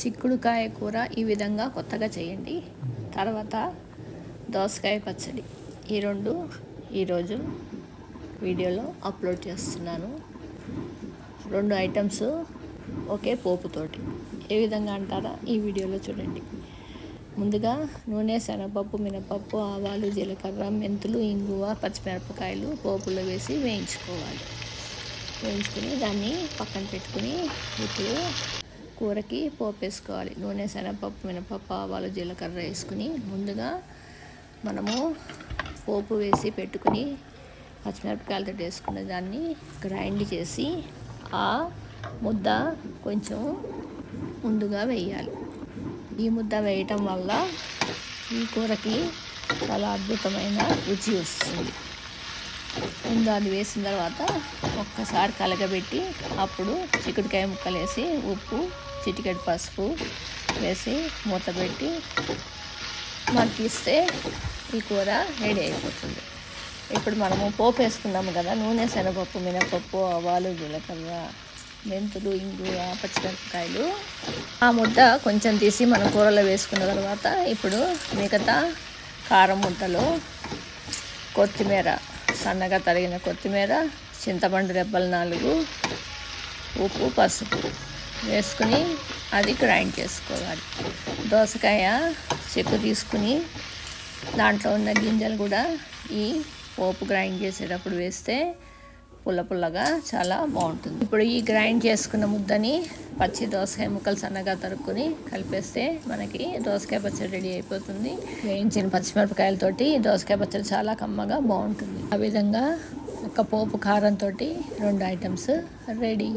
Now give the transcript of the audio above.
చిక్కుడుకాయ కూర ఈ విధంగా కొత్తగా చేయండి. తర్వాత దోసకాయ పచ్చడి, ఈ రెండు ఈరోజు వీడియోలో అప్లోడ్ చేస్తున్నాను. 2 ఐటమ్స్ ఒకే పోపుతోటి. ఏ విధంగా అంటారా, ఈ వీడియోలో చూడండి. ముందుగా నూనె, శనగపప్పు, మినపప్పు, ఆవాలు, జీలకర్ర, మెంతులు, ఇంగువ, పచ్చిమిరపకాయలు పోపులో వేసి వేయించుకుని దాన్ని పక్కన పెట్టుకుని ఇప్పుడు కూరకి పోపు వేసుకోవాలి. నూనె, శనగపప్పు, మినపప్పు, ఆవాలు, జీలకర్ర వేసుకుని ముందుగా మనము పోపు వేసి పెట్టుకుని పచ్చిమిరపకాయలతో వేసుకున్న దాన్ని గ్రైండ్ చేసి ఆ ముద్ద కొంచెం ముందుగా వేయాలి. ఈ ముద్ద వేయటం వల్ల ఈ కూరకి చాలా అద్భుతమైన రుచి వస్తుంది. ముందు అది వేసిన తర్వాత ఒక్కసారి కలగబెట్టి అప్పుడు చిక్కుడుకాయ ముక్కలు వేసి ఉప్పు, చిటికెడు పసుపు వేసి మూత పెట్టి మగ్గిస్తే ఈ కూర రెడీ అయిపోతుంది. ఇప్పుడు మనము పోపు వేసుకున్నాము కదా, నూనె, శనగపప్పు, మినపప్పు, ఆవాలు, జీలకర్ర, మెంతులు, ఇంగువ, పచ్చిమిరపకాయలు, ఆ ముద్ద కొంచెం తీసి మనం కూరలో వేసుకున్న తర్వాత ఇప్పుడు మిగతా కారం ముద్దలో కొత్తిమీర, సన్నగా తరిగిన కొత్తిమీర, చింతపండు రెబ్బలు 4, ఉప్పు, పసుపు వేసుకుని అది గ్రైండ్ చేసుకోవాలి. దోసకాయ చెక్కు తీసుకుని దాంట్లో ఉన్న గింజలు కూడా ఈ పోపు గ్రైండ్ చేసేటప్పుడు వేస్తే పుల్లగా చాలా బాగుంటుంది. ఇప్పుడు ఈ గ్రైండ్ చేసుకున్న ముద్దని పచ్చి దోసకాయ ముక్కలు సన్నగా తరుక్కుని కలిపేస్తే మనకి దోసకాయ పచ్చడి రెడీ అయిపోతుంది. వేయించిన పచ్చిమిరపకాయలతోటి దోసకాయ పచ్చడి చాలా కమ్మగా బాగుంటుంది. ఆ విధంగా ఒక పోపు కారంతో 2 ఐటమ్స్ రెడీ.